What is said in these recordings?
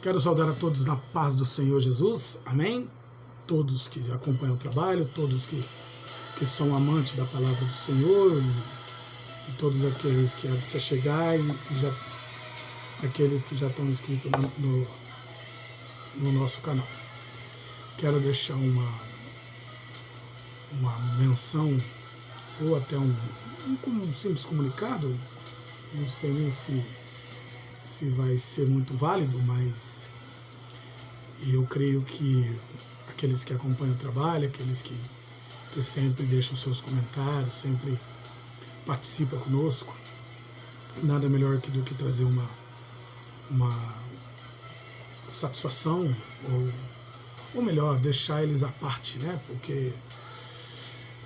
Quero saudar a todos na paz do Senhor Jesus, amém? Todos que acompanham o trabalho, todos que são amantes da palavra do Senhor e todos aqueles que há de se chegar aqueles que já estão inscritos no nosso canal. Quero deixar uma menção ou até um simples comunicado, não sei nem se vai ser muito válido, mas eu creio que aqueles que acompanham o trabalho, aqueles que sempre deixam seus comentários, sempre participam conosco, nada melhor do que trazer uma satisfação, ou melhor, deixar eles à parte, né? Porque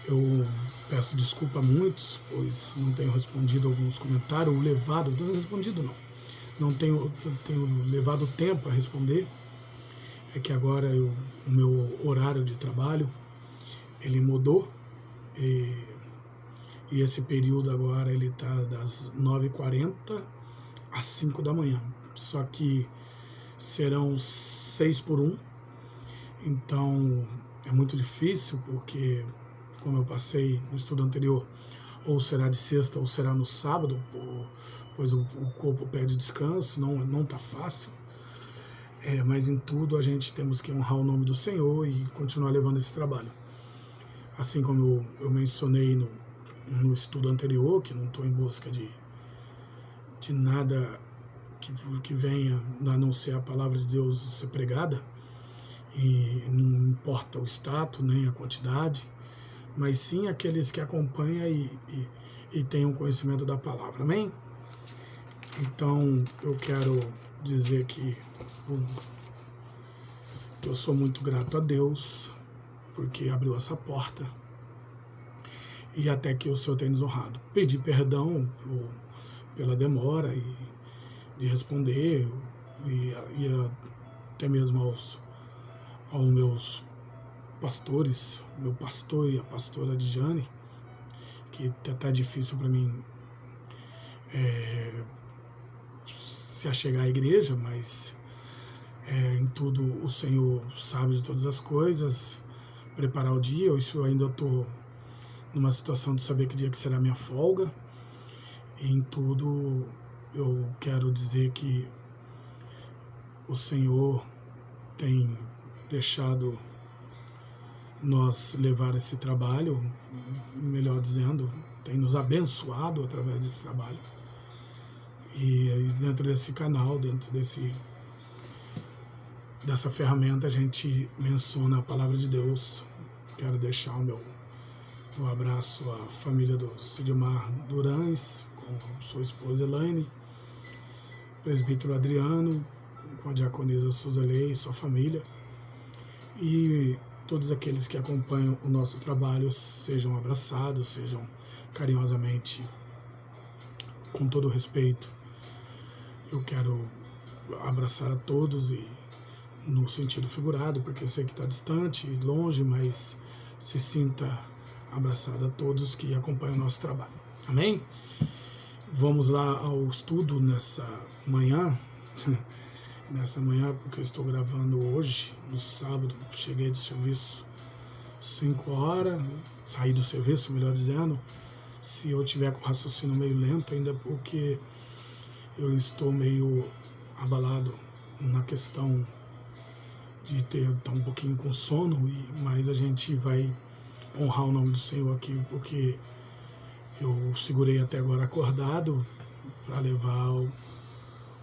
eu peço desculpa a muitos, pois não tenho respondido alguns comentários, ou não tenho levado tempo a responder. É que agora o meu horário de trabalho ele mudou e esse período agora ele está das 9h40 às 5 da manhã, só que serão 6 por 1, então é muito difícil, porque como eu passei no estudo anterior, ou será de sexta ou será no sábado, pois o corpo pede descanso, não está fácil, mas em tudo a gente temos que honrar o nome do Senhor e continuar levando esse trabalho. Assim como eu mencionei no estudo anterior, que não estou em busca de nada que venha a não ser a palavra de Deus ser pregada, e não importa o status nem a quantidade, mas sim aqueles que acompanham e tenham conhecimento da palavra, amém? Então eu quero dizer que eu sou muito grato a Deus, porque abriu essa porta e até que o Senhor tenha nos honrado. Pedi perdão pela demora de responder e até mesmo aos meus pastores, meu pastor e a pastora Dijane, que tá difícil para mim se achegar à igreja, mas em tudo o Senhor sabe de todas as coisas, preparar o dia. Eu ainda estou numa situação de saber que dia que será minha folga, e em tudo eu quero dizer que o Senhor tem deixado nós levar esse trabalho, melhor dizendo, tem nos abençoado através desse trabalho. E dentro desse canal, dentro dessa ferramenta, a gente menciona a palavra de Deus. Quero deixar o meu abraço à família do Sidmar Durães, com sua esposa Elaine, presbítero Adriano, com a diaconisa Suzalei e sua família, e todos aqueles que acompanham o nosso trabalho sejam abraçados, sejam carinhosamente, com todo o respeito. Eu quero abraçar a todos, e no sentido figurado, porque eu sei que está distante e longe, mas se sinta abraçado a todos que acompanham o nosso trabalho. Amém? Vamos lá ao estudo nessa manhã, porque eu estou gravando hoje, no sábado. Cheguei do serviço 5 horas, saí do serviço, melhor dizendo. Se eu tiver com o raciocínio meio lento, ainda porque eu estou meio abalado na questão de estar um pouquinho com sono, mas a gente vai honrar o nome do Senhor aqui, porque eu segurei até agora acordado para levar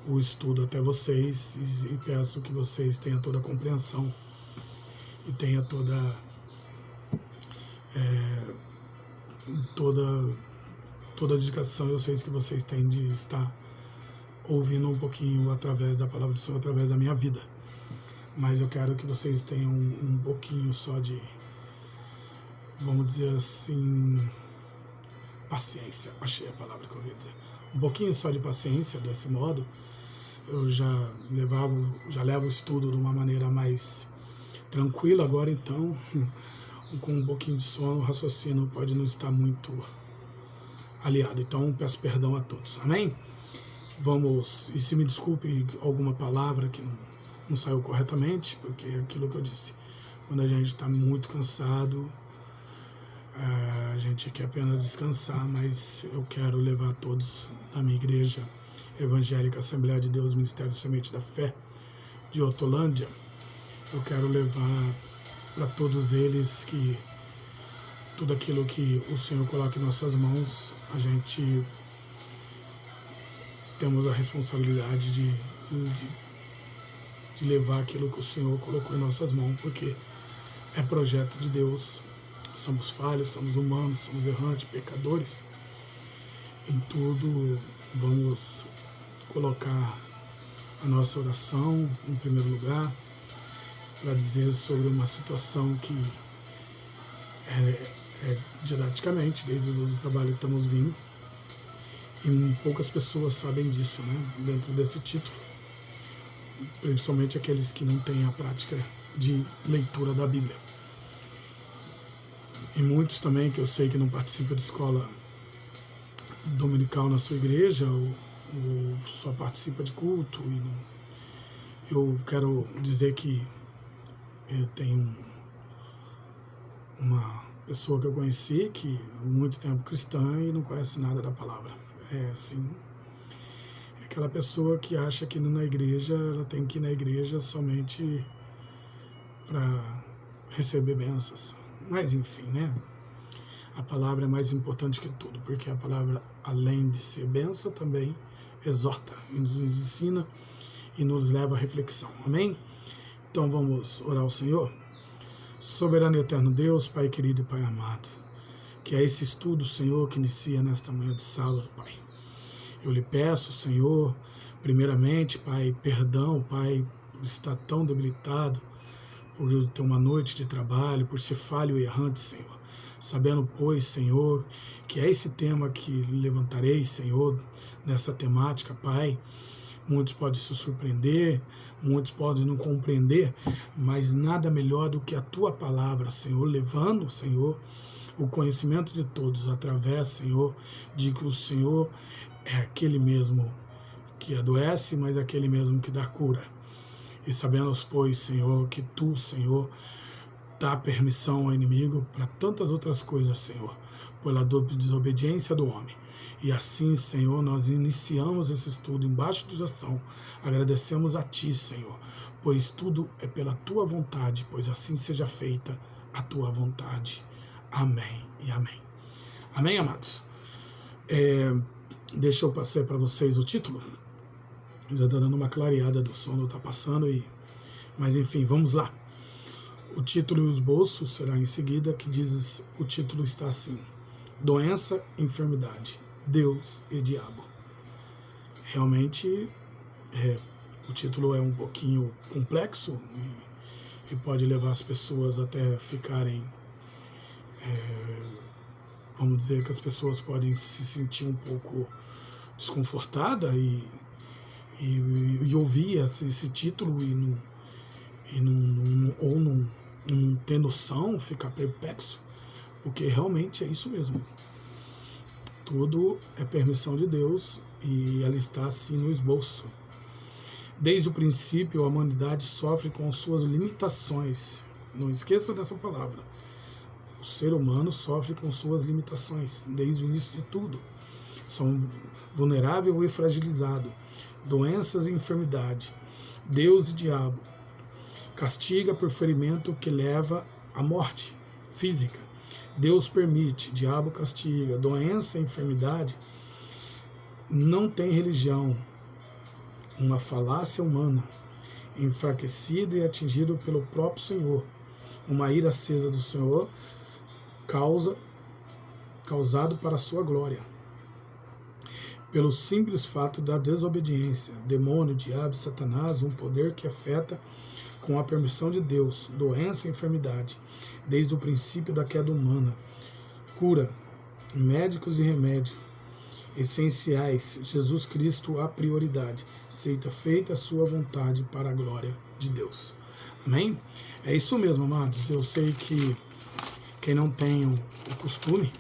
o estudo até vocês, e peço que vocês tenham toda a compreensão e tenham toda a dedicação. Eu sei que vocês têm de estar ouvindo um pouquinho através da palavra do Senhor, através da minha vida, mas eu quero que vocês tenham um pouquinho só de, vamos dizer assim, paciência. Achei a palavra que eu queria dizer. Um pouquinho só de paciência. Desse modo eu já levo o estudo de uma maneira mais tranquila. Agora então, com um pouquinho de sono, o raciocínio pode não estar muito aliado. Então peço perdão a todos, amém? Vamos, e se me desculpe alguma palavra que não saiu corretamente, porque é aquilo que eu disse, quando a gente está muito cansado, a gente quer apenas descansar, mas eu quero levar todos da minha igreja evangélica Assembleia de Deus, Ministério Semente da Fé, de Hortolândia, eu quero levar para todos eles que tudo aquilo que o Senhor coloca em nossas mãos, a gente temos a responsabilidade de levar aquilo que o Senhor colocou em nossas mãos, porque é projeto de Deus. Somos falhos, somos humanos, somos errantes, pecadores. Em tudo, vamos colocar a nossa oração em primeiro lugar, para dizer sobre uma situação que didaticamente, desde o trabalho que estamos vindo, e poucas pessoas sabem disso, né, dentro desse título, principalmente aqueles que não têm a prática de leitura da Bíblia. E muitos também que eu sei que não participam de escola dominical na sua igreja, ou só participa de culto. E não, eu quero dizer que eu tenho uma pessoa que eu conheci que há muito tempo cristã e não conhece nada da palavra. É assim, é aquela pessoa que acha que na igreja ela tem que ir na igreja somente para receber bênçãos. Mas enfim, né? A palavra é mais importante que tudo, porque a palavra, além de ser bênção, também exorta, e nos ensina e nos leva à reflexão. Amém? Então vamos orar ao Senhor. Soberano e eterno Deus, Pai querido e Pai amado, que é esse estudo, Senhor, que inicia nesta manhã de sábado, Pai. Eu lhe peço, Senhor, primeiramente, Pai, perdão, Pai, por estar tão debilitado, por eu ter uma noite de trabalho, por ser falho e errante, Senhor. Sabendo, pois, Senhor, que é esse tema que levantarei, Senhor, nessa temática, Pai. Muitos podem se surpreender, muitos podem não compreender, mas nada melhor do que a Tua palavra, Senhor, levando, Senhor, o conhecimento de todos através, Senhor, de que o Senhor é aquele mesmo que adoece, mas aquele mesmo que dá cura. E sabendo, pois, Senhor, que Tu, Senhor, dá permissão ao inimigo para tantas outras coisas, Senhor, pela desobediência do homem. E assim, Senhor, nós iniciamos esse estudo embaixo de oração. Agradecemos a Ti, Senhor, pois tudo é pela Tua vontade, pois assim seja feita a Tua vontade. Amém e amém. Amém, amados? Deixa eu passar para vocês o título. Já está dando uma clareada do som, está passando aí. Mas enfim, vamos lá. O título e o esboço será em seguida, que diz, o título está assim: Doença, enfermidade, Deus e diabo. Realmente, o título é um pouquinho complexo e pode levar as pessoas até ficarem, vamos dizer que as pessoas podem se sentir um pouco desconfortadas e ouvir esse título ou não ter noção, ficar perplexo, porque realmente é isso mesmo. Tudo é permissão de Deus e ela está assim no esboço. Desde o princípio, a humanidade sofre com suas limitações. Não esqueça dessa palavra. O ser humano sofre com suas limitações, desde o início de tudo. São vulnerável e fragilizado. Doenças e enfermidade. Deus e diabo. Castiga por ferimento que leva à morte física. Deus permite, diabo castiga. Doença e enfermidade não tem religião. Uma falácia humana, enfraquecido e atingido pelo próprio Senhor. Uma ira acesa do Senhor causado para a sua glória. Pelo simples fato da desobediência, demônio, diabo, Satanás, um poder que afeta com a permissão de Deus, doença e enfermidade, desde o princípio da queda humana. Cura, médicos e remédio, essenciais, Jesus Cristo a prioridade, seja feita a sua vontade para a glória de Deus. Amém? É isso mesmo, amados. Eu sei que quem não tem o costume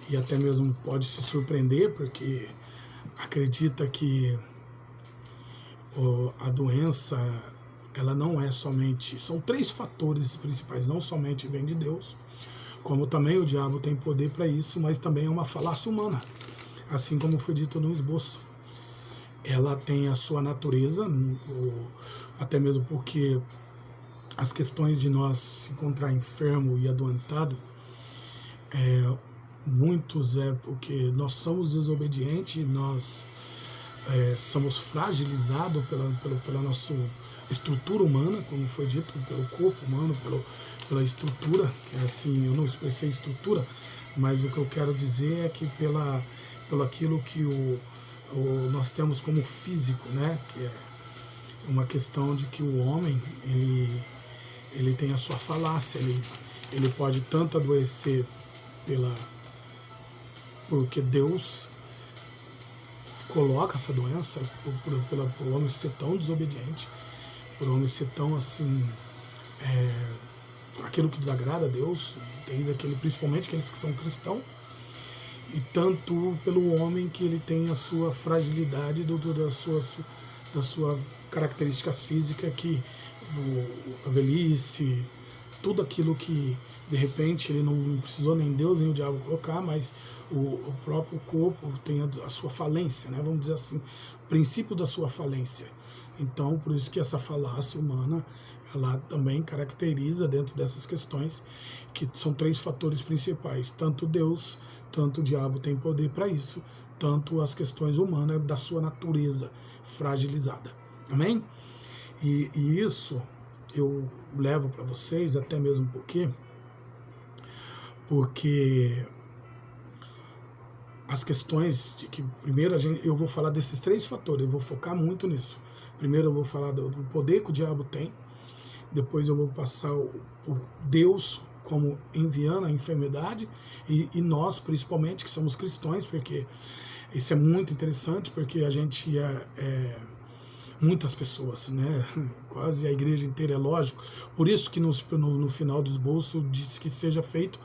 e até mesmo pode se surpreender, porque acredita que a doença, ela não é somente... São 3 fatores principais, não somente vem de Deus, como também o diabo tem poder para isso, mas também é uma falácia humana, assim como foi dito no esboço. Ela tem a sua natureza, até mesmo porque as questões de nós se encontrar enfermo e adoentado, muitos é porque nós somos desobedientes, nós somos fragilizados pela nossa estrutura humana, como foi dito, pelo corpo humano, pela estrutura, que é assim, eu não expressei estrutura, mas o que eu quero dizer é que pelo aquilo que nós temos como físico, né, que é uma questão de que o homem, ele tem a sua falácia, ele pode tanto adoecer porque Deus coloca essa doença por o homem ser tão desobediente, por o homem ser tão assim, aquilo que desagrada a Deus, principalmente aqueles que são cristãos, e tanto pelo homem que ele tem a sua fragilidade da sua característica física, que a velhice, tudo aquilo que de repente ele não precisou nem Deus nem o diabo colocar, mas o próprio corpo tem a sua falência, né? Vamos dizer assim, o princípio da sua falência. Então, por isso que essa falácia humana, ela também caracteriza dentro dessas questões, que são 3 fatores principais, tanto Deus, tanto o diabo tem poder para isso, tanto as questões humanas da sua natureza fragilizada. Amém? E isso eu levo para vocês, até mesmo porque as questões de que, primeiro, eu vou falar desses 3 fatores, eu vou focar muito nisso. Primeiro eu vou falar do poder que o diabo tem, depois eu vou passar por Deus como enviando a enfermidade, e nós, principalmente, que somos cristãos, porque isso é muito interessante, porque a gente muitas pessoas, né? Quase a igreja inteira, é lógico. Por isso que no final do esboço diz que seja feito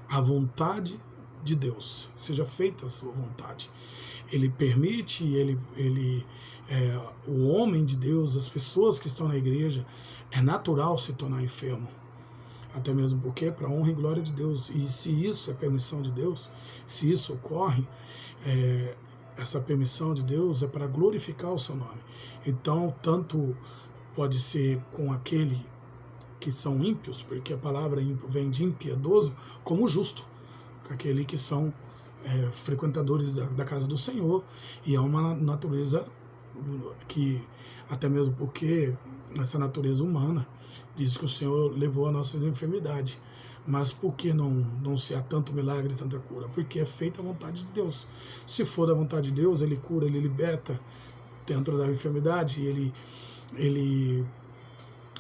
a vontade de Deus, seja feita a sua vontade. Ele permite, o homem de Deus, as pessoas que estão na igreja, é natural se tornar enfermo, até mesmo porque para a honra e glória de Deus. E se isso é permissão de Deus, se isso ocorre, essa permissão de Deus é para glorificar o seu nome. Então, tanto pode ser com aquele que são ímpios, porque a palavra ímpio vem de impiedoso, como justo, aquele que são frequentadores da casa do Senhor, e é uma natureza que, até mesmo porque essa natureza humana diz que o Senhor levou a nossa enfermidade. Mas por que não se há tanto milagre e tanta cura? Porque é feita a vontade de Deus. Se for da vontade de Deus, Ele cura, Ele liberta dentro da enfermidade,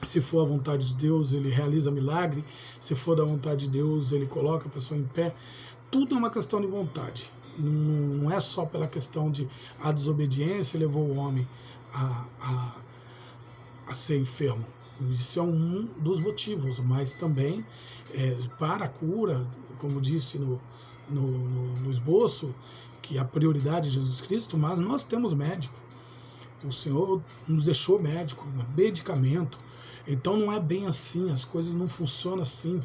se for a vontade de Deus, Ele realiza milagre, se for da vontade de Deus, Ele coloca a pessoa em pé. Tudo é uma questão de vontade. Não é só pela questão de a desobediência levou o homem a ser enfermo. Isso é um dos motivos, mas também para a cura, como disse no esboço, que a prioridade é Jesus Cristo, mas nós temos médico. O Senhor nos deixou médico, medicamento. Então não é bem assim, as coisas não funcionam assim.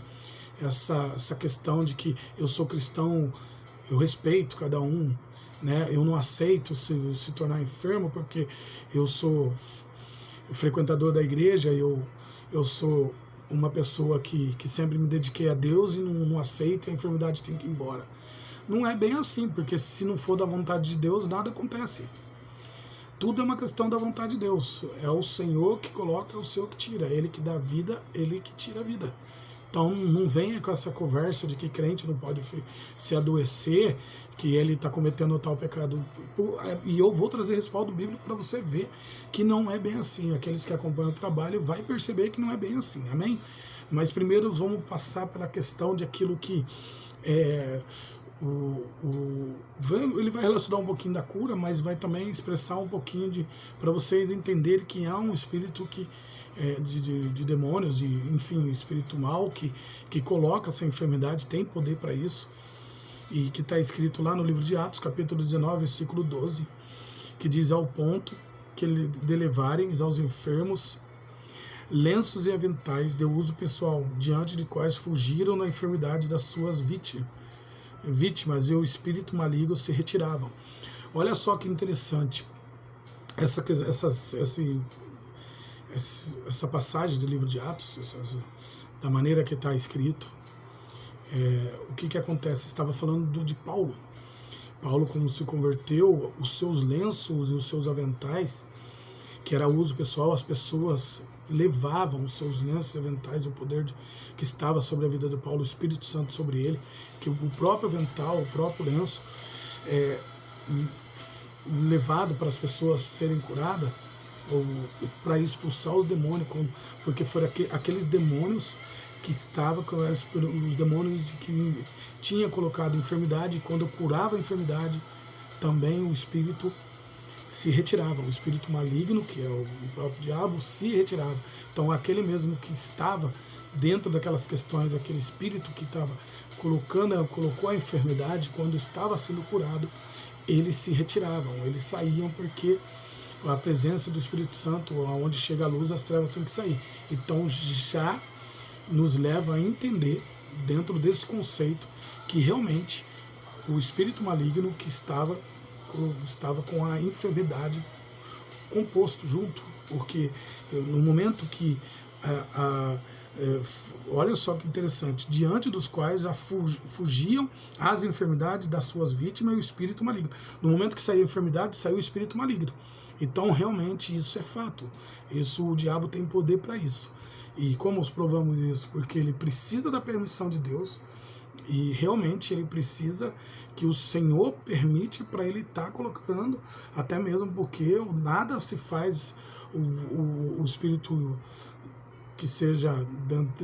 Essa questão de que eu sou cristão, eu respeito cada um, né? Eu não aceito se tornar enfermo porque eu sou frequentador da igreja, eu sou uma pessoa que sempre me dediquei a Deus e não aceito, a enfermidade tem que ir embora. Não é bem assim, porque se não for da vontade de Deus, nada acontece. Tudo é uma questão da vontade de Deus. É o Senhor que coloca, é o Senhor que tira. É Ele que dá vida, Ele que tira a vida. Então não venha com essa conversa de que crente não pode se adoecer, que ele está cometendo tal pecado. E eu vou trazer respaldo bíblico para você ver que não é bem assim. Aqueles que acompanham o trabalho vai perceber que não é bem assim, amém? Mas primeiro vamos passar pela questão de aquilo que ele vai relacionar um pouquinho da cura, mas vai também expressar um pouquinho para vocês entenderem que há um espírito de demônios, enfim, espírito mal que coloca essa enfermidade, tem poder para isso, e que está escrito lá no livro de Atos, capítulo 19, versículo 12, que diz: ao ponto de levarem aos enfermos lenços e aventais de uso pessoal, diante de quais fugiram da enfermidade das suas vítimas e o espírito maligno se retiravam. Olha só que interessante essa passagem do livro de Atos, da maneira que está escrito. O que acontece? Estava falando de Paulo. Paulo, como se converteu, os seus lenços e os seus aventais, que era uso pessoal, as pessoas levavam os seus lenços e aventais, o poder que estava sobre a vida de Paulo, o Espírito Santo sobre ele, que o próprio avental, o próprio lenço, levado para as pessoas serem curadas, ou para expulsar os demônios, porque foram aqueles demônios que estavam, os demônios que tinha colocado enfermidade, e quando curava a enfermidade, também o espírito se retirava, o espírito maligno, que é o próprio diabo, se retirava. Então aquele mesmo que estava dentro daquelas questões, aquele espírito que estava colocou a enfermidade, quando estava sendo curado, eles se retiravam, eles saíam, porque a presença do Espírito Santo, aonde chega a luz, as trevas têm que sair. Então já nos leva a entender, dentro desse conceito, que realmente o espírito maligno que estava com a enfermidade composto junto, porque no momento que olha só que interessante, diante dos quais fugiam as enfermidades das suas vítimas e o espírito maligno. No momento que saiu a enfermidade, saiu o espírito maligno. Então realmente isso é fato, o diabo tem poder para isso. E como provamos isso? Porque ele precisa da permissão de Deus, e realmente ele precisa que o Senhor permite para ele estar colocando, até mesmo porque nada se faz o espírito que seja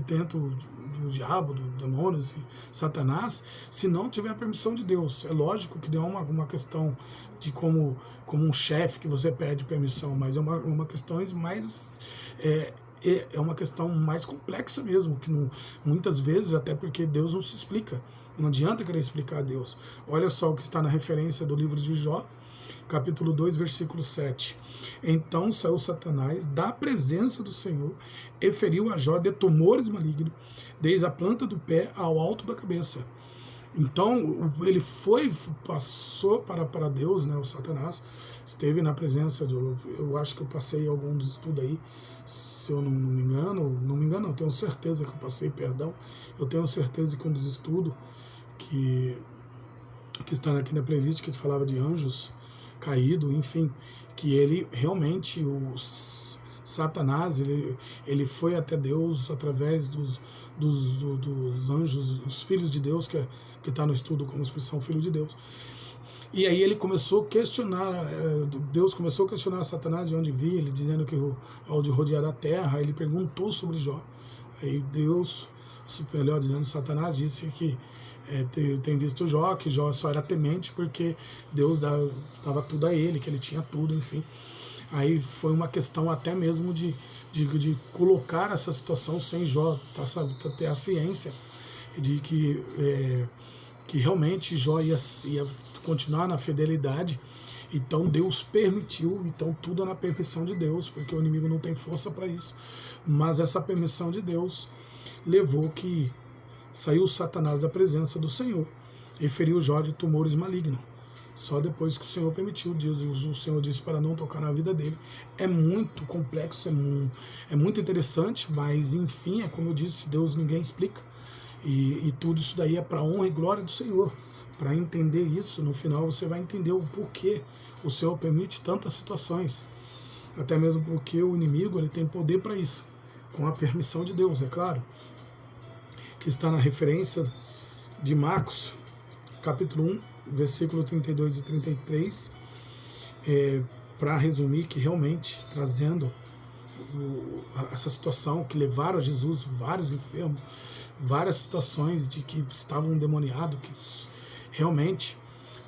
dentro do diabo, do demônios e Satanás, se não tiver a permissão de Deus. É lógico que deu uma questão de como um chefe que você pede permissão, mas é uma questão mais é uma questão mais complexa mesmo, que muitas vezes, até porque Deus não se explica, não adianta querer explicar a Deus. Olha só o que está na referência do livro de Jó, capítulo 2, versículo 7. Então saiu Satanás da presença do Senhor e feriu a Jó de tumores malignos, desde a planta do pé ao alto da cabeça. Então ele passou para Deus, né? O Satanás esteve na presença eu acho que eu passei alguns estudos aí, se eu não me engano, eu tenho certeza que eu passei, eu tenho certeza que um dos estudos que está aqui na playlist, que falava de anjos caído, enfim, que ele realmente, o Satanás, ele foi até Deus através dos anjos, os filhos de Deus, que está no estudo como expressão filho de Deus. E aí ele começou a questionar, Deus começou a questionar Satanás de onde via, ele dizendo que ao de rodear a terra, ele perguntou sobre Jó. Aí Deus, melhor dizendo, Satanás disse que tem visto Jó, que Jó só era temente porque Deus dava tudo a ele, que ele tinha tudo, enfim. Aí foi uma questão até mesmo de colocar essa situação sem Jó ter a ciência de que realmente Jó ia continuar na fidelidade. Então Deus permitiu, então tudo é na permissão de Deus, porque o inimigo não tem força para isso, mas essa permissão de Deus levou que saiu Satanás da presença do Senhor e feriu Jó de tumores malignos. Só depois que o Senhor permitiu, o Senhor disse para não tocar na vida dele. É muito complexo, é muito interessante, mas enfim, é como eu disse, Deus ninguém explica. E tudo isso daí é para a honra e glória do Senhor. Para entender isso, no final você vai entender o porquê o Senhor permite tantas situações. Até mesmo porque o inimigo ele tem poder para isso, com a permissão de Deus, é claro. Que está na referência de Marcos, capítulo 1, versículo 32 e 33, para resumir que realmente, trazendo essa situação que levaram a Jesus vários enfermos, várias situações de que estavam endemoniados, que realmente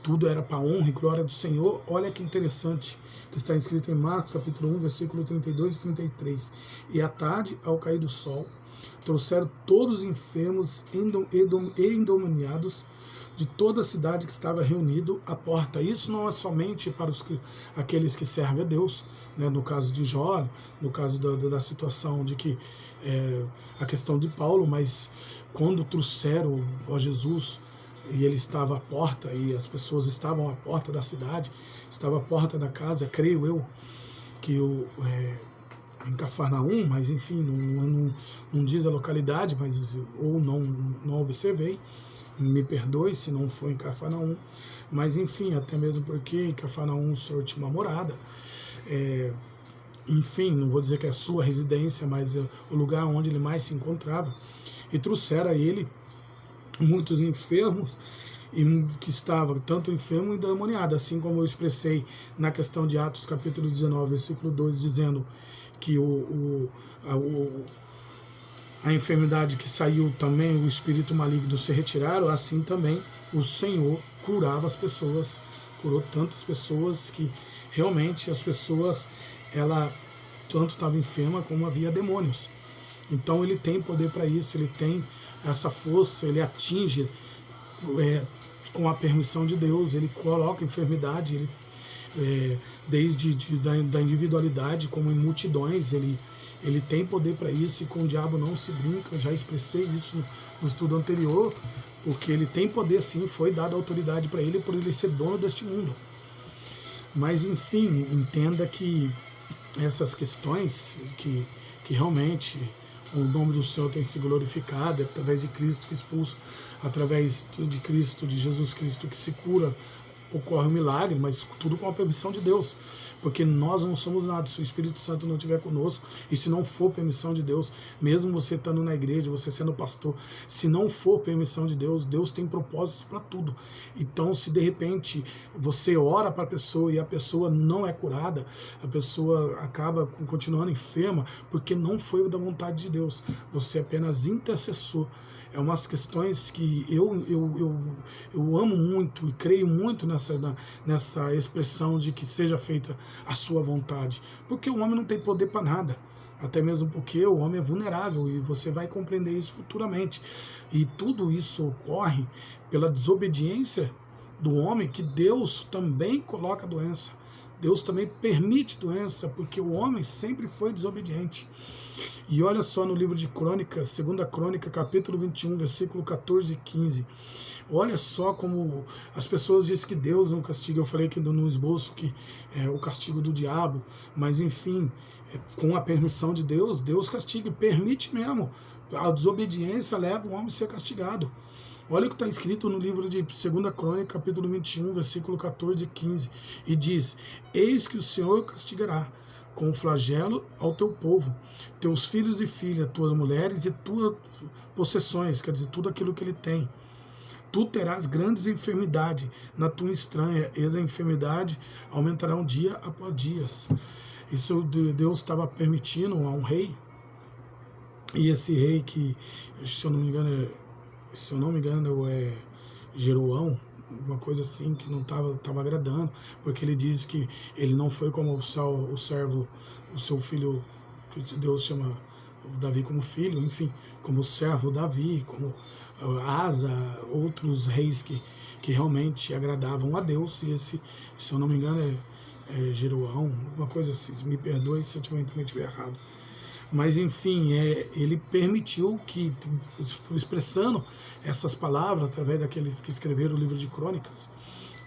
tudo era para a honra e glória do Senhor. Olha que interessante, que está escrito em Marcos, capítulo 1, versículo 32 e 33. E à tarde, ao cair do sol, trouxeram todos os enfermos e endemoniados de toda a cidade que estava reunido à porta. Isso não é somente para aqueles que servem a Deus, né? No caso de Jó, no caso da situação de que a questão de Paulo, mas quando trouxeram a Jesus e ele estava à porta e as pessoas estavam à porta da cidade, estava à porta da casa, creio eu que em Cafarnaum, mas enfim, não diz a localidade, mas ou não observei, me perdoe se não foi em Cafarnaum, mas enfim, até mesmo porque em Cafarnaum o Senhor tinha uma morada, enfim, não vou dizer que é a sua residência, mas o lugar onde ele mais se encontrava, e trouxeram a ele muitos enfermos, e que estava tanto enfermo e endemoniado, assim como eu expressei na questão de Atos capítulo 19, versículo 2, dizendo que a enfermidade que saiu também, o espírito maligno se retiraram, assim também o Senhor curava as pessoas, curou tantas pessoas que realmente as pessoas, ela tanto estava enferma como havia demônios. Então ele tem poder para isso, ele tem essa força, ele atinge com a permissão de Deus, ele coloca enfermidade, ele, desde da individualidade como em multidões, ele tem poder para isso, e com o diabo não se brinca. Eu já expressei isso no estudo anterior, porque ele tem poder sim, foi dada autoridade para ele por ele ser dono deste mundo. Mas enfim, entenda que essas questões que realmente o nome do Senhor tem se glorificado, através de Cristo que expulsa, através de Cristo, de Jesus Cristo que se cura, ocorre um milagre, mas tudo com a permissão de Deus, porque nós não somos nada se o Espírito Santo não estiver conosco, e se não for permissão de Deus, mesmo você estando na igreja, você sendo pastor, se não for permissão de Deus, Deus tem propósito para tudo. Então, se de repente você ora para a pessoa e a pessoa não é curada, a pessoa acaba continuando enferma, porque não foi da vontade de Deus, você é apenas intercessor. É umas questões que eu amo muito e creio muito nessa expressão de que seja feita a sua vontade, porque o homem não tem poder para nada, até mesmo porque o homem é vulnerável, e você vai compreender isso futuramente, e tudo isso ocorre pela desobediência do homem, que Deus também coloca doença, Deus também permite doença, porque o homem sempre foi desobediente. E olha só no livro de Crônicas, 2 Crônica, capítulo 21, versículo 14 e 15. Olha só como as pessoas dizem que Deus não castiga. Eu falei que no esboço que é o castigo do diabo, mas enfim, com a permissão de Deus, Deus castiga, permite mesmo. A desobediência leva o homem a ser castigado. Olha o que está escrito no livro de 2 Crônica, capítulo 21, versículo 14 e 15. E diz: eis que o Senhor castigará com o flagelo ao teu povo, teus filhos e filhas, tuas mulheres e tuas possessões, quer dizer, tudo aquilo que ele tem. Tu terás grandes enfermidades na tua estranha, e a enfermidade aumentarão dia após dia. Isso Deus estava permitindo a um rei, e esse rei que, se eu não me engano, é Jeroão, uma coisa assim, que não estava agradando, porque ele diz que ele não foi como o servo, o seu filho, que Deus chama Davi como filho, enfim, como servo Davi, como Asa, outros reis que realmente agradavam a Deus, e esse, se eu não me engano, é Jeroão, uma coisa assim, me perdoe se eu estiver errado. Mas enfim, ele permitiu que, expressando essas palavras através daqueles que escreveram o livro de Crônicas,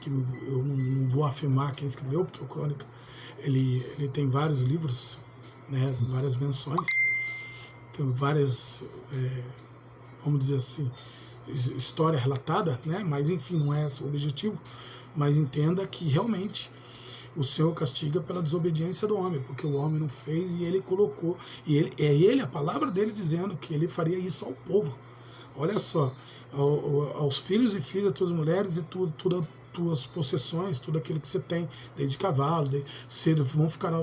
que eu não vou afirmar quem escreveu, porque o Crônica ele tem vários livros, né, várias menções, tem várias, vamos dizer assim, história relatada, né, mas enfim, não é esse o objetivo, mas entenda que realmente o Senhor castiga pela desobediência do homem, porque o homem não fez, e ele colocou, e a palavra dele dizendo que ele faria isso ao povo. Olha só, aos filhos e filhas das tuas mulheres e tudo as tuas possessões, tudo aquilo que você tem, desde cavalo, cedo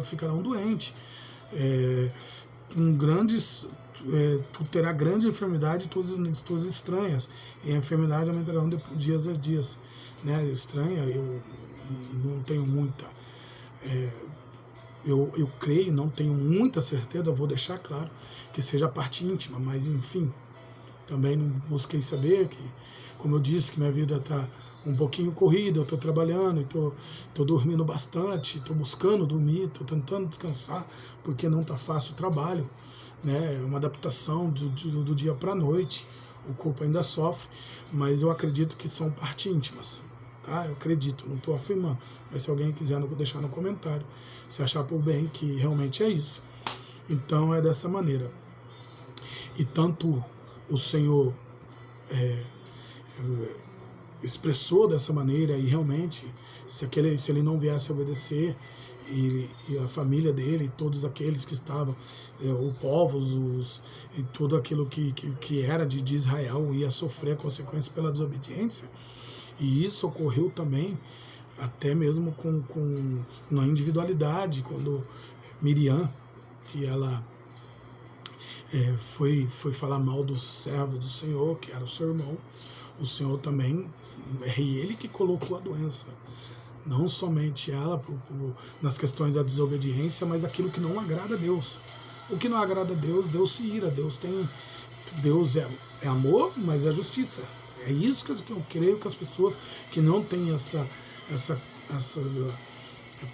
ficarão doentes, com grandes, tu terá grande enfermidade e tuas estranhas, e a enfermidade aumentarão de dias a dias, né? Estranha, eu não tenho muita, eu creio, não tenho muita certeza, vou deixar claro que seja a parte íntima, mas enfim, também não busquei saber, que, como eu disse, que minha vida está um pouquinho corrida, eu estou trabalhando, estou dormindo bastante, estou buscando dormir, estou tentando descansar, porque não está fácil o trabalho, né? É uma adaptação do dia para a noite, o corpo ainda sofre, mas eu acredito que são partes íntimas, tá? Eu acredito, não estou afirmando, mas se alguém quiser deixar no comentário, se achar por bem que realmente é isso. Então é dessa maneira. E tanto o Senhor expressou dessa maneira, e realmente, se ele não viesse a obedecer, e a família dele, todos aqueles que estavam, o povos, e tudo aquilo que era de Israel, ia sofrer consequências pela desobediência. E isso ocorreu também, até mesmo na individualidade, quando Miriam, que ela foi falar mal do servo do Senhor, que era o seu irmão, o Senhor também, é ele que colocou a doença. Não somente ela nas questões da desobediência, mas daquilo que não agrada a Deus. O que não agrada a Deus, Deus se ira. Deus é amor, mas é justiça. É isso que eu creio que as pessoas que não têm essa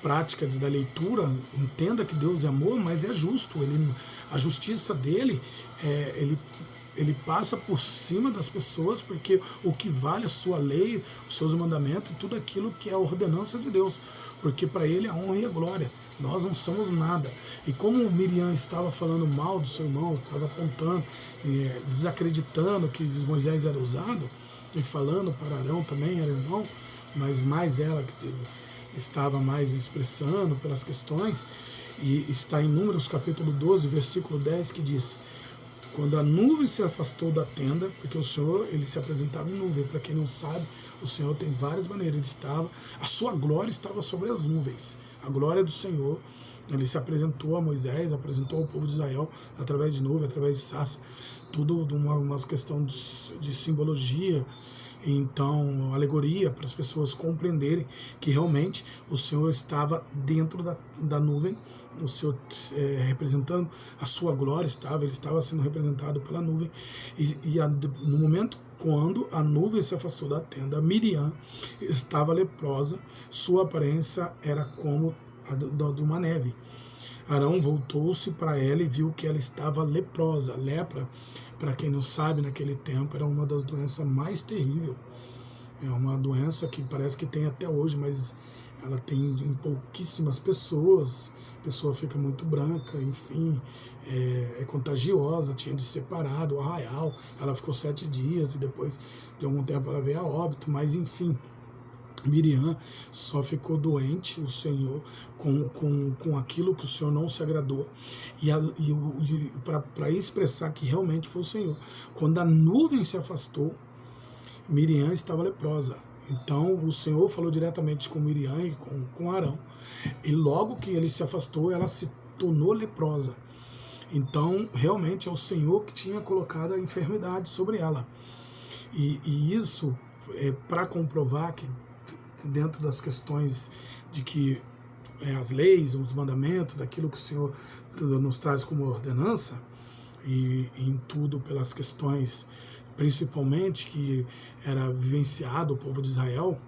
prática da leitura entenda que Deus é amor, mas é justo. A justiça dele, ele passa por cima das pessoas, porque o que vale a sua lei, os seus mandamentos, tudo aquilo que é a ordenança de Deus, porque para ele a honra e a glória. Nós não somos nada. E como Miriam estava falando mal do seu irmão, estava apontando, desacreditando que Moisés era usado, e falando para Arão também, era irmão, mas mais ela que estava mais expressando pelas questões, e está em Números capítulo 12, versículo 10, que diz: quando a nuvem se afastou da tenda, porque o Senhor, ele se apresentava em nuvem. Para quem não sabe, o Senhor tem várias maneiras. A sua glória estava sobre as nuvens. A glória do Senhor, ele se apresentou a Moisés, apresentou ao povo de Israel através de nuvem, através de sarça. Tudo uma questão de simbologia, então alegoria, para as pessoas compreenderem que realmente o Senhor estava dentro da nuvem, o Senhor representando a sua glória, ele estava sendo representado pela nuvem, no momento quando a nuvem se afastou da tenda, Miriam estava leprosa, sua aparência era como a de uma neve. Arão voltou-se para ela e viu que ela estava leprosa. Lepra, para quem não sabe, naquele tempo era uma das doenças mais terríveis. É uma doença que parece que tem até hoje, mas ela tem em pouquíssimas pessoas. A pessoa fica muito branca, enfim, é contagiosa, tinha de ser parado, o arraial. Ela ficou 7 dias e depois de algum tempo ela veio a óbito, mas enfim. Miriam só ficou doente, o Senhor, com aquilo que o Senhor não se agradou. E para expressar que realmente foi o Senhor. Quando a nuvem se afastou, Miriam estava leprosa. Então o Senhor falou diretamente com Miriam e com Arão. E logo que ele se afastou, ela se tornou leprosa. Então realmente é o Senhor que tinha colocado a enfermidade sobre ela. E isso é para comprovar que dentro das questões de que as leis, os mandamentos, daquilo que o Senhor nos traz como ordenança, e em tudo pelas questões, principalmente que era vivenciado o povo de Israel,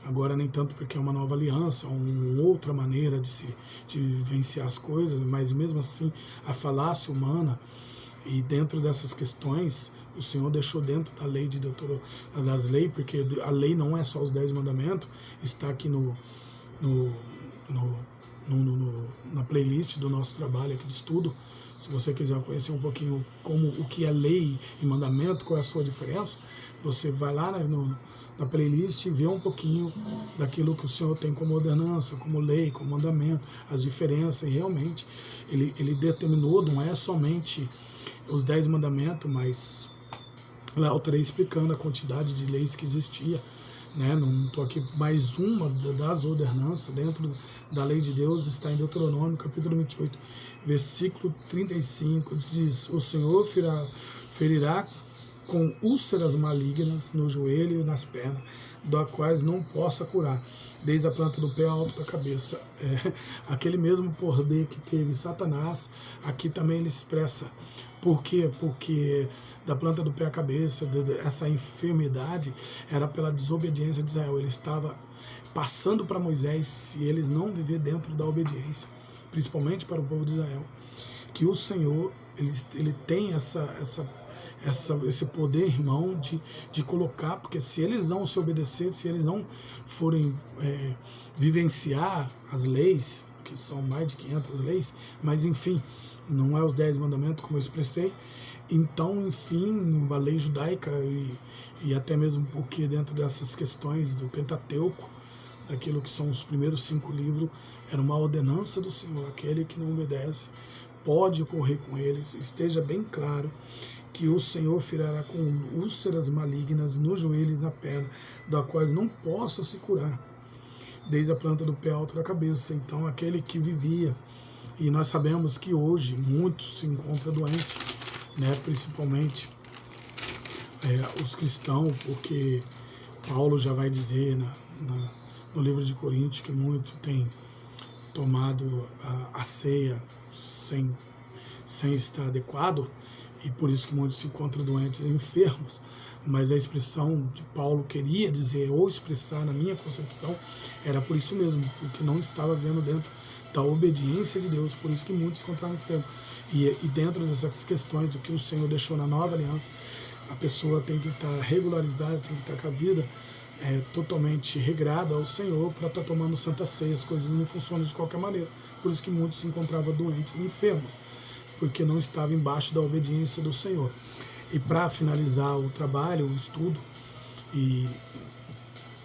agora nem tanto porque é uma nova aliança, uma outra maneira de vivenciar as coisas, mas mesmo assim a falácia humana, e dentro dessas questões o Senhor deixou dentro da lei das leis, porque a lei não é só os 10 mandamentos, está aqui na playlist do nosso trabalho aqui de estudo. Se você quiser conhecer um pouquinho o que é lei e mandamento, qual é a sua diferença, você vai lá na playlist e vê um pouquinho daquilo que o Senhor tem como ordenança, como lei, como mandamento, as diferenças, e realmente ele determinou, não é somente os 10 mandamentos, mas lá eu estarei explicando a quantidade de leis que existia, né? Não estou aqui, mais uma das ordenanças dentro da lei de Deus está em Deuteronômio, capítulo 28, versículo 35, diz: o Senhor ferirá com úlceras malignas no joelho e nas pernas, da quais não possa curar, desde a planta do pé ao alto da cabeça. Aquele mesmo poder que teve Satanás, aqui também ele expressa. Por quê? Porque da planta do pé à cabeça, essa enfermidade era pela desobediência de Israel. Ele estava passando para Moisés, se eles não viver dentro da obediência, principalmente para o povo de Israel, que o Senhor ele tem esse poder, irmão, de colocar, porque se eles não se obedecerem, se eles não forem vivenciar as leis, que são mais de 500 leis, mas enfim, não é os 10 mandamentos, como eu expressei, então, enfim, a lei judaica e até mesmo porque dentro dessas questões do Pentateuco, daquilo que são os primeiros 5 livros, era uma ordenança do Senhor. Aquele que não obedece pode ocorrer com eles. Esteja bem claro que o Senhor ferirá com úlceras malignas no joelho e na perna, da qual não possa se curar, desde a planta do pé alto da cabeça. Então, aquele que vivia, e nós sabemos que hoje muitos se encontram doentes, né, principalmente os cristãos, porque Paulo já vai dizer no livro de Coríntios que muito tem tomado a ceia sem estar adequado, e por isso que muitos se encontram doentes e enfermos. Mas a expressão de Paulo queria dizer, ou expressar na minha concepção, era por isso mesmo, porque não estava vendo dentro da obediência de Deus, por isso que muitos se encontraram enfermos. E dentro dessas questões do que o Senhor deixou na nova aliança, a pessoa tem que estar regularizada, tem que estar com a vida totalmente regrada ao Senhor para estar tomando santa ceia. As coisas não funcionam de qualquer maneira. Por isso que muitos se encontravam doentes e enfermos, porque não estavam embaixo da obediência do Senhor. E para finalizar o trabalho, o estudo, e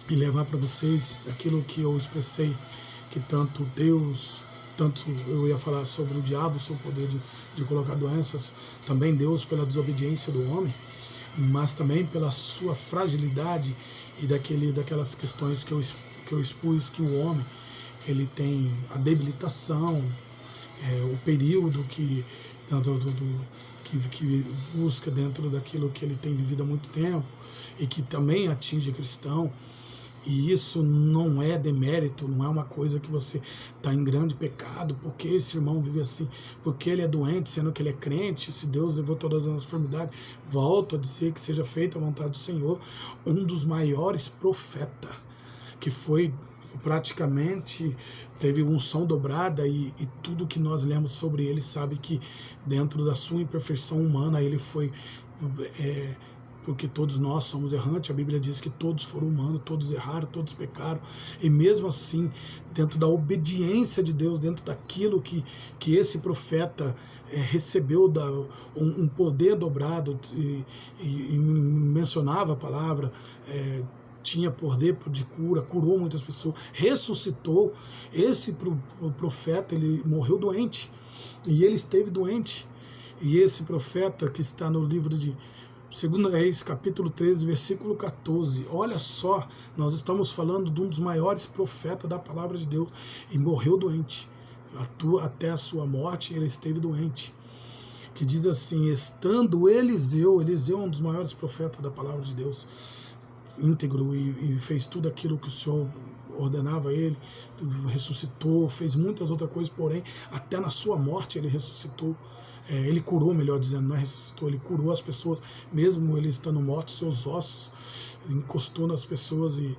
levar para vocês aquilo que eu expressei, que tanto eu ia falar sobre o diabo, seu poder de colocar doenças, também Deus pela desobediência do homem, mas também pela sua fragilidade e daquelas questões que eu expus, que o homem ele tem a debilitação, o período que busca dentro daquilo que ele tem vivido há muito tempo e que também atinge cristão. E isso não é demérito, não é uma coisa que você está em grande pecado, porque esse irmão vive assim, porque ele é doente, sendo que ele é crente. Se Deus levou todas as enfermidades, volto a dizer que seja feita a vontade do Senhor. Um dos maiores profetas, que foi praticamente, teve unção dobrada, e tudo que nós lemos sobre ele sabe que dentro da sua imperfeição humana ele foi... porque todos nós somos errantes, a Bíblia diz que todos foram humanos, todos erraram, todos pecaram, e mesmo assim, dentro da obediência de Deus, dentro daquilo que esse profeta recebeu, um poder dobrado, e mencionava a palavra, tinha poder de cura, curou muitas pessoas, ressuscitou. Esse profeta, ele morreu doente, e ele esteve doente, e esse profeta que está no livro de 2 Reis, capítulo 13, versículo 14. Olha só, nós estamos falando de um dos maiores profetas da palavra de Deus, e morreu doente. Até a sua morte ele esteve doente. Que diz assim, estando Eliseu é um dos maiores profetas da palavra de Deus, íntegro, e fez tudo aquilo que o Senhor ordenava a ele, ressuscitou, fez muitas outras coisas, porém, até na sua morte ele ressuscitou. Ele curou, melhor dizendo, não é ressuscitou, ele curou as pessoas, mesmo ele estando morto, seus ossos, encostou nas pessoas e,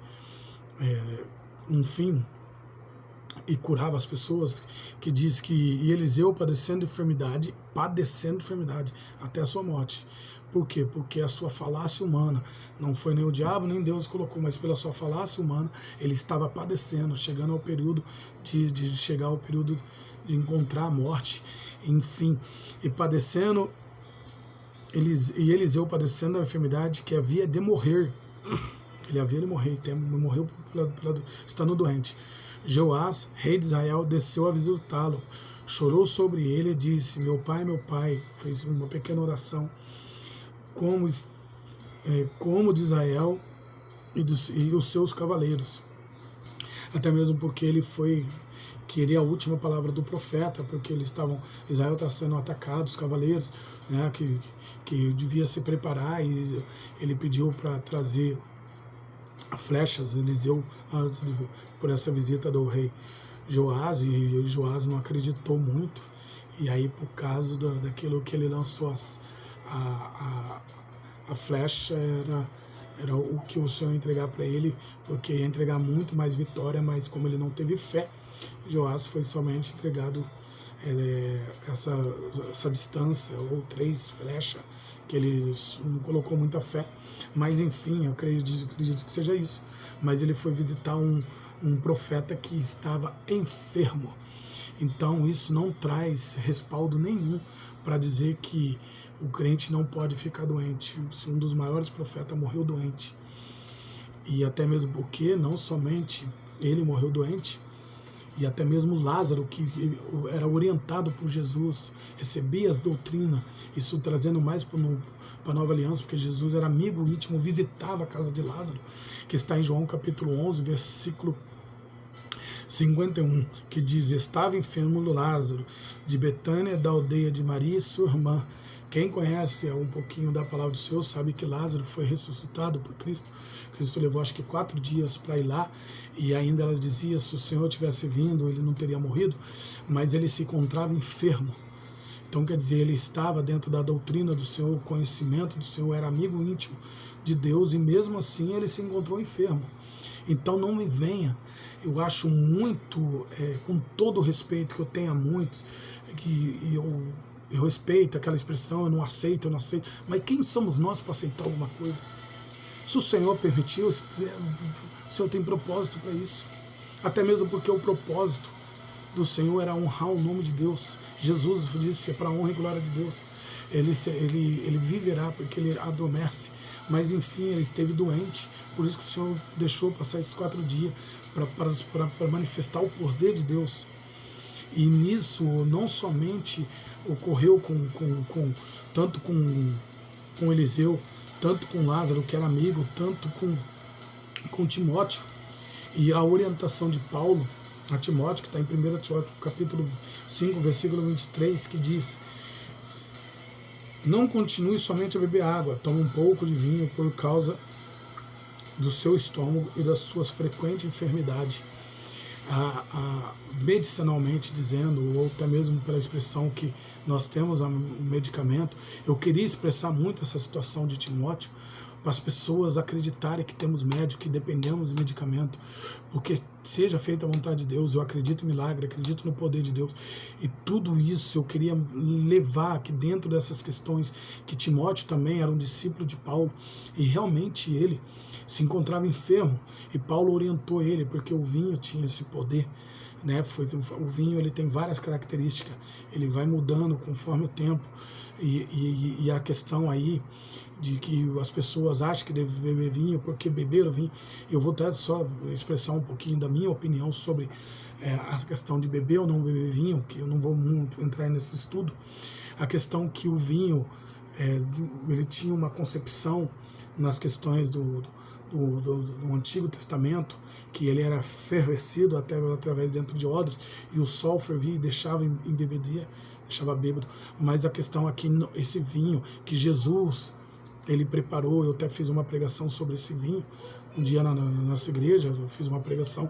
enfim, e curava as pessoas, que diz que Eliseu padecendo enfermidade até a sua morte. Por quê? Porque a sua falácia humana, não foi nem o diabo nem Deus colocou, mas pela sua falácia humana, ele estava padecendo, chegando ao período de encontrar a morte, enfim, e padecendo, Eliseu padecendo a enfermidade que havia de morrer. Ele havia de morrer, morreu estando doente. Joás, rei de Israel, desceu a visitá-lo, chorou sobre ele e disse, meu pai, fez uma pequena oração, como de Israel e os seus cavaleiros. Até mesmo porque ele foi queria a última palavra do profeta, porque Israel está sendo atacado, os cavaleiros, né, que devia se preparar, e ele pediu para trazer flechas, Eliseu, por essa visita do rei Joás, e Joás não acreditou muito, e aí por causa daquilo que ele lançou, a flecha era o que o Senhor ia entregar para ele, porque ia entregar muito mais vitória, mas como ele não teve fé, Joás foi somente entregado essa distância, ou 3 flechas, que ele não colocou muita fé, mas enfim, eu acredito que seja isso. Mas ele foi visitar um profeta que estava enfermo. Então isso não traz respaldo nenhum para dizer que o crente não pode ficar doente. Um dos maiores profetas morreu doente. E até mesmo porque não somente ele morreu doente, e até mesmo Lázaro, que era orientado por Jesus, recebia as doutrinas, isso trazendo mais para a Nova Aliança, porque Jesus era amigo íntimo, visitava a casa de Lázaro, que está em João capítulo 11, versículo 51, que diz: estava enfermo Lázaro, de Betânia, da aldeia de Maria e sua irmã. Quem conhece um pouquinho da palavra do Senhor sabe que Lázaro foi ressuscitado por Cristo. Cristo levou acho que 4 dias para ir lá, e ainda elas diziam, se o Senhor tivesse vindo, ele não teria morrido, mas ele se encontrava enfermo. Então quer dizer, ele estava dentro da doutrina do Senhor, o conhecimento do Senhor, era amigo íntimo de Deus, e mesmo assim ele se encontrou enfermo. Então não me venha, eu acho muito, com todo o respeito que eu tenho a muitos, que eu respeito aquela expressão, eu não aceito, mas quem somos nós para aceitar alguma coisa? Se o Senhor permitiu, o Senhor tem propósito para isso. Até mesmo porque o propósito do Senhor era honrar o nome de Deus. Jesus disse, é para a honra e glória de Deus. Ele viverá porque ele adormece. Mas enfim, ele esteve doente, por isso que o Senhor deixou passar esses 4 dias para manifestar o poder de Deus. E nisso não somente ocorreu tanto com Eliseu, tanto com Lázaro, que era amigo, tanto com Timóteo, e a orientação de Paulo a Timóteo, que está em 1 Timóteo capítulo 5, versículo 23, que diz: não continue somente a beber água, tome um pouco de vinho por causa do seu estômago e das suas frequentes enfermidades. Medicinalmente dizendo, ou até mesmo pela expressão que nós temos, um medicamento, eu queria expressar muito essa situação de Timóteo, para as pessoas acreditarem que temos médico, que dependemos de medicamento, porque seja feita a vontade de Deus, eu acredito em milagre, acredito no poder de Deus, e tudo isso eu queria levar aqui dentro dessas questões, que Timóteo também era um discípulo de Paulo, e realmente ele se encontrava enfermo, e Paulo orientou ele, porque o vinho tinha esse poder, né? O vinho ele tem várias características, ele vai mudando conforme o tempo, e a questão aí de que as pessoas acham que devem beber vinho porque beberam vinho. Eu vou até só expressar um pouquinho da minha opinião sobre a questão de beber ou não beber vinho, que eu não vou muito entrar nesse estudo. A questão que o vinho, ele tinha uma concepção nas questões do Antigo Testamento, que ele era fervescido até através dentro de odres, e o sol fervia e deixava embebecer, deixava bêbado. Mas a questão aqui, esse vinho que Jesus ele preparou, eu até fiz uma pregação sobre esse vinho, um dia na nossa igreja, eu fiz uma pregação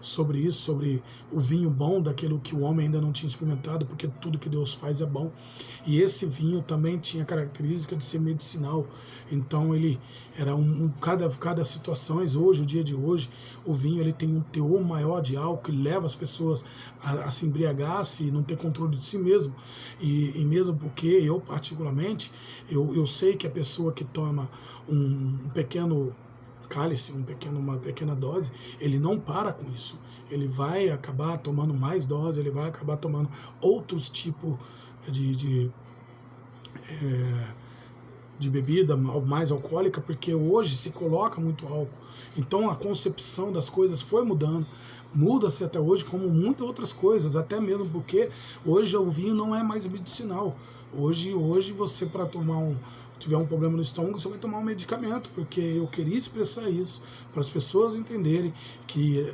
sobre isso, sobre o vinho bom, daquilo que o homem ainda não tinha experimentado, porque tudo que Deus faz é bom. E esse vinho também tinha a característica de ser medicinal, então ele era cada situação. Hoje, o dia de hoje, o vinho ele tem um teor maior de álcool, que leva as pessoas a se embriagar-se e não ter controle de si mesmo, e mesmo porque eu particularmente, eu sei que a pessoa que toma um pequeno cálice, uma pequena dose, ele não para com isso, ele vai acabar tomando mais dose, ele vai acabar tomando outros tipos de bebida mais alcoólica, porque hoje se coloca muito álcool, então a concepção das coisas foi mudando, muda-se até hoje, como muitas outras coisas, até mesmo porque hoje o vinho não é mais medicinal. Hoje você, para tiver um problema no estômago, você vai tomar um medicamento, porque eu queria expressar isso, para as pessoas entenderem que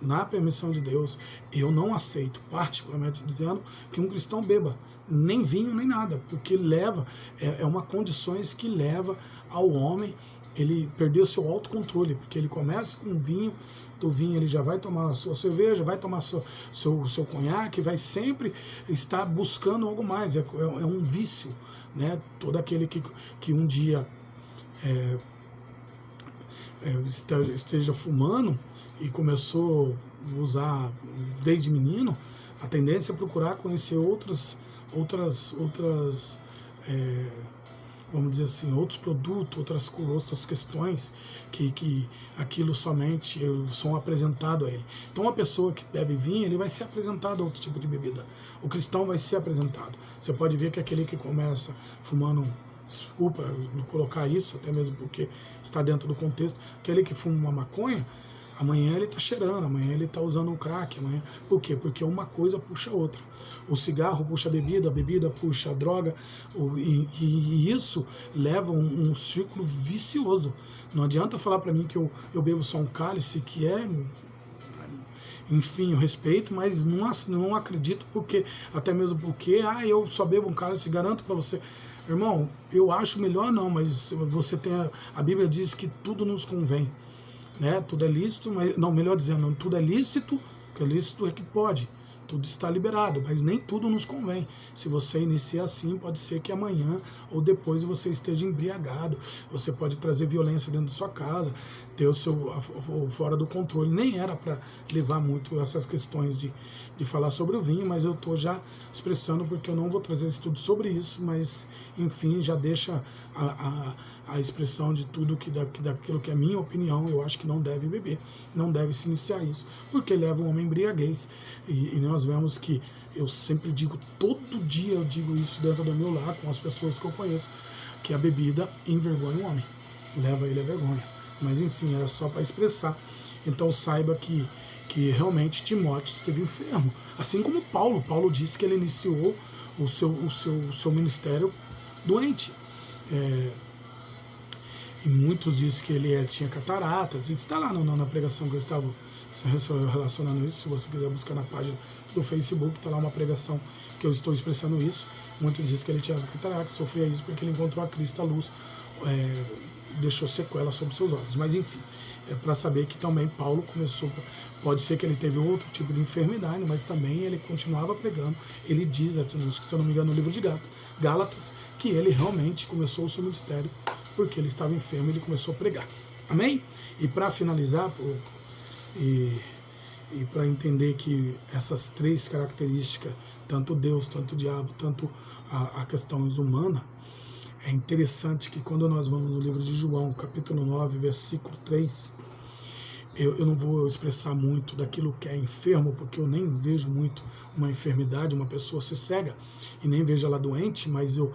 na permissão de Deus, eu não aceito, particularmente dizendo, que um cristão beba nem vinho nem nada, porque leva, é uma condições que leva ao homem ele perder o seu autocontrole, porque ele começa com vinho, do vinho ele já vai tomar a sua cerveja, vai tomar seu conhaque, vai sempre estar buscando algo mais, é um vício, né? Todo aquele que um dia esteja fumando e começou a usar desde menino, a tendência é procurar conhecer outras vamos dizer assim, outros produtos, outras questões que aquilo somente são apresentados a ele. Então, uma pessoa que bebe vinho, ele vai ser apresentado a outro tipo de bebida. O cristão vai ser apresentado. Você pode ver que aquele que começa fumando, desculpa colocar isso, até mesmo porque está dentro do contexto, aquele que fuma uma maconha, amanhã ele está cheirando, amanhã ele está usando um crack, amanhã. Por quê? Porque uma coisa puxa a outra. O cigarro puxa a bebida puxa a droga, e isso leva um círculo vicioso. Não adianta falar para mim que eu bebo só um cálice, que enfim, eu respeito, mas não acredito, porque até mesmo porque eu só bebo um cálice, garanto para você. Irmão, eu acho melhor não, mas você tem a Bíblia diz que tudo nos convém. Né? Tudo é lícito, mas não, melhor dizendo, tudo é lícito, porque lícito é que pode, tudo está liberado, mas nem tudo nos convém. Se você inicia assim, pode ser que amanhã ou depois você esteja embriagado, você pode trazer violência dentro da sua casa, ter o seu fora do controle. Nem era para levar muito essas questões de falar sobre o vinho, mas eu estou já expressando porque eu não vou trazer estudo sobre isso, mas enfim, já deixa a expressão de tudo daquilo que é minha opinião. Eu acho que não deve beber, não deve se iniciar isso, porque leva o homem à embriaguez, e nós vemos que, eu sempre digo, todo dia eu digo isso dentro do meu lar, com as pessoas que eu conheço, que a bebida envergonha o homem, leva ele à vergonha. Mas enfim, era só para expressar. Então saiba que realmente Timóteo esteve enfermo, assim como Paulo disse que ele iniciou o seu ministério doente. E muitos dizem que ele tinha cataratas. Isso está lá na pregação que eu estava relacionando isso. Se você quiser buscar na página do Facebook, está lá uma pregação que eu estou expressando isso. Muitos dizem que ele tinha cataratas, sofria isso porque ele encontrou a Cristo, a luz, deixou sequela sobre seus olhos. Mas enfim, é para saber que também Paulo começou, pode ser que ele teve outro tipo de enfermidade, mas também ele continuava pregando. Ele diz, se eu não me engano, no livro de Gálatas, que ele realmente começou o seu ministério porque ele estava enfermo e ele começou a pregar. Amém? E para finalizar, e para entender que essas três características, tanto Deus, tanto o diabo, tanto a questão humana, é interessante que quando nós vamos no livro de João, capítulo 9, versículo 3, eu não vou expressar muito daquilo que é enfermo, porque eu nem vejo muito uma enfermidade, uma pessoa ser cega, e nem vejo ela doente, mas eu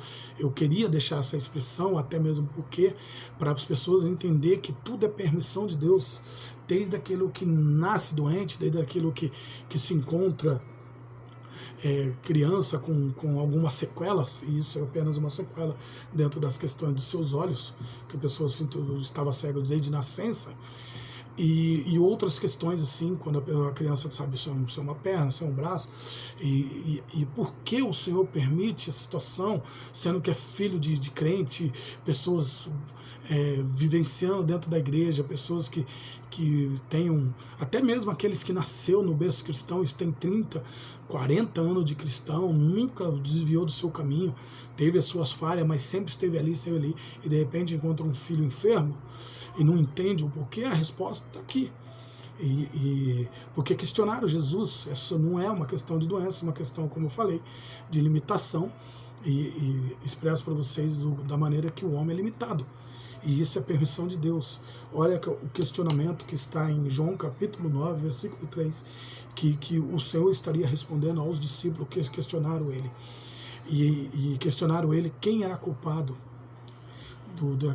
queria deixar essa expressão, até mesmo porque, para as pessoas entender que tudo é permissão de Deus, desde aquilo que nasce doente, desde aquilo que se encontra criança com algumas sequelas, e isso é apenas uma sequela dentro das questões dos seus olhos, que a pessoa estava cega desde nascença, e outras questões assim, quando a criança sabe se é uma perna, se é um braço, e por que o Senhor permite essa situação, sendo que é filho de crente, pessoas vivenciando dentro da igreja, pessoas que tenham, até mesmo aqueles que nasceu no berço cristão, isso tem 30, 40 anos de cristão, nunca desviou do seu caminho, teve as suas falhas, mas sempre esteve ali, e de repente encontra um filho enfermo, e não entende o porquê, a resposta está aqui. Porque questionaram Jesus, isso não é uma questão de doença, é uma questão, como eu falei, de limitação, e expresso para vocês da maneira que o homem é limitado. E isso é permissão de Deus. Olha o questionamento que está em João capítulo 9, versículo 3, que o Senhor estaria respondendo aos discípulos que questionaram ele. E questionaram ele quem era culpado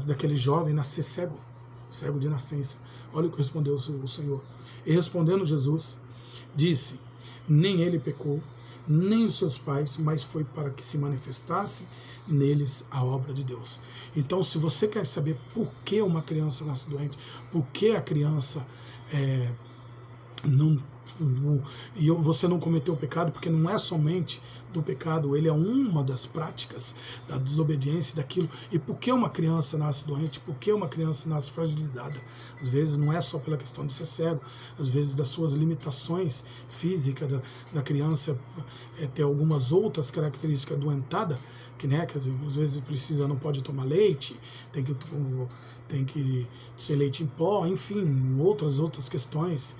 daquele jovem nascer cego de nascença. Olha o que respondeu o Senhor. E respondendo Jesus, disse: nem ele pecou, nem os seus pais, mas foi para que se manifestasse neles a obra de Deus. Então, se você quer saber por que uma criança nasce doente, por que a criança não, você não cometeu o pecado, porque não é somente do pecado, ele é uma das práticas da desobediência, daquilo. E por que uma criança nasce doente? Por que uma criança nasce fragilizada? Às vezes não é só pela questão de ser cego, às vezes das suas limitações físicas da criança, ter algumas outras características doentadas, que às vezes precisa, não pode tomar leite, tem que ser leite em pó, enfim, outras questões,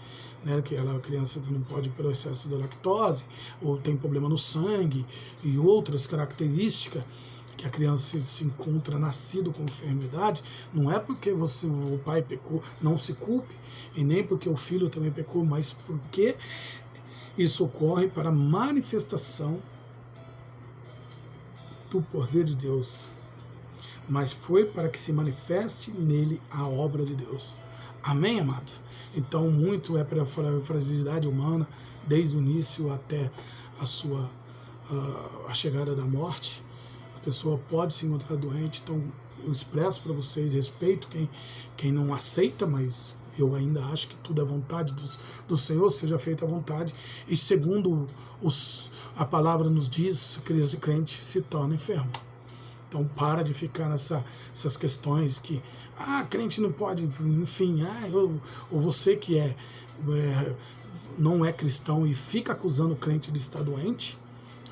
que a criança não pode pelo excesso da lactose, ou tem problema no sangue, e outras características que a criança se encontra nascido com enfermidade. Não é porque o pai pecou, não se culpe, e nem porque o filho também pecou, mas porque isso ocorre para a manifestação do poder de Deus, mas foi para que se manifeste nele a obra de Deus. Amém, amado? Então, muito é para a fragilidade humana, desde o início até a chegada da morte. A pessoa pode se encontrar doente. Então, eu expresso para vocês, respeito quem não aceita, mas eu ainda acho que tudo é vontade do Senhor, seja feita a vontade. E segundo a palavra nos diz, criança e crente se torna enfermo. Então para de ficar nessas questões que crente não pode, enfim, ou você que não é cristão e fica acusando o crente de estar doente,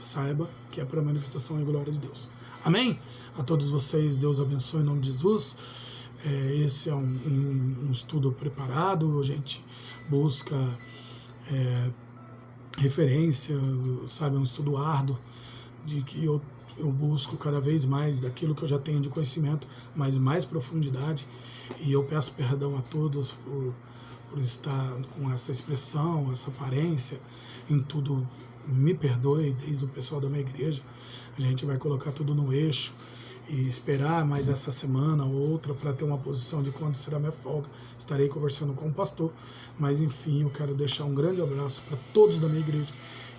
saiba que é para a manifestação e glória de Deus. Amém? A todos vocês, Deus abençoe em nome de Jesus. Esse é um estudo preparado, a gente busca referência, sabe, um estudo árduo, de que eu busco cada vez mais daquilo que eu já tenho de conhecimento, mas mais profundidade, e eu peço perdão a todos por estar com essa expressão, essa aparência, em tudo, me perdoe, desde o pessoal da minha igreja. A gente vai colocar tudo no eixo e esperar mais essa semana ou outra para ter uma posição de quando será minha folga. Estarei conversando com o pastor, mas enfim, eu quero deixar um grande abraço para todos da minha igreja.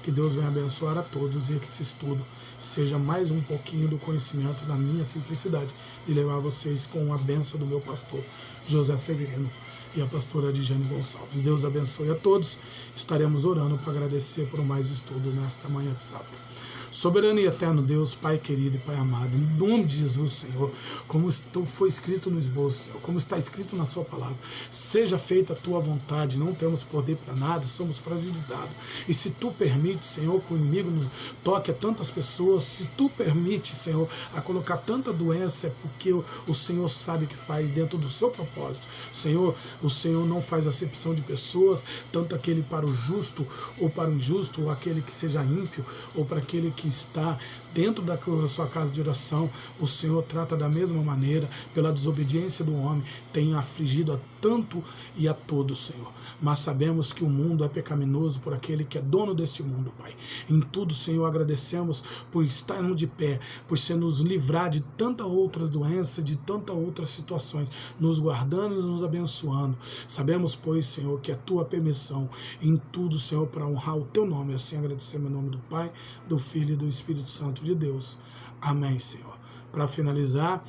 Que Deus venha abençoar a todos e que esse estudo seja mais um pouquinho do conhecimento da minha simplicidade de levar vocês com a bênção do meu pastor José Severino e a pastora Adjane Gonçalves. Deus abençoe a todos. Estaremos orando para agradecer por mais estudo nesta manhã de sábado. Soberano e eterno Deus, Pai querido e Pai amado, em nome de Jesus, Senhor, como foi escrito no esboço, Senhor, como está escrito na sua palavra, seja feita a tua vontade. Não temos poder para nada, somos fragilizados, e se tu permite, Senhor, que o inimigo nos toque a tantas pessoas, se tu permite, Senhor, a colocar tanta doença, é porque o Senhor sabe o que faz dentro do seu propósito. Senhor, o Senhor não faz acepção de pessoas, tanto aquele para o justo ou para o injusto, ou aquele que seja ímpio, ou para aquele que está dentro da sua casa de oração. O Senhor trata da mesma maneira. Pela desobediência do homem tem afligido a tanto e a todos, Senhor. Mas sabemos que o mundo é pecaminoso por aquele que é dono deste mundo, Pai. Em tudo, Senhor, agradecemos por estarmos de pé, por ser nos livrar de tantas outras doenças, de tantas outras situações, nos guardando e nos abençoando. Sabemos, pois, Senhor, que é a tua permissão em tudo, Senhor, para honrar o teu nome. Assim agradecemos em nome do Pai, do Filho e do Espírito Santo de Deus. Amém, Senhor. Para finalizar,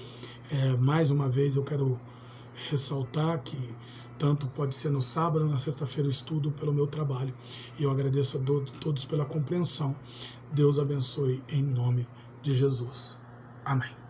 mais uma vez eu quero ressaltar que tanto pode ser no sábado ou na sexta-feira eu estudo pelo meu trabalho. E eu agradeço a todos pela compreensão. Deus abençoe em nome de Jesus. Amém.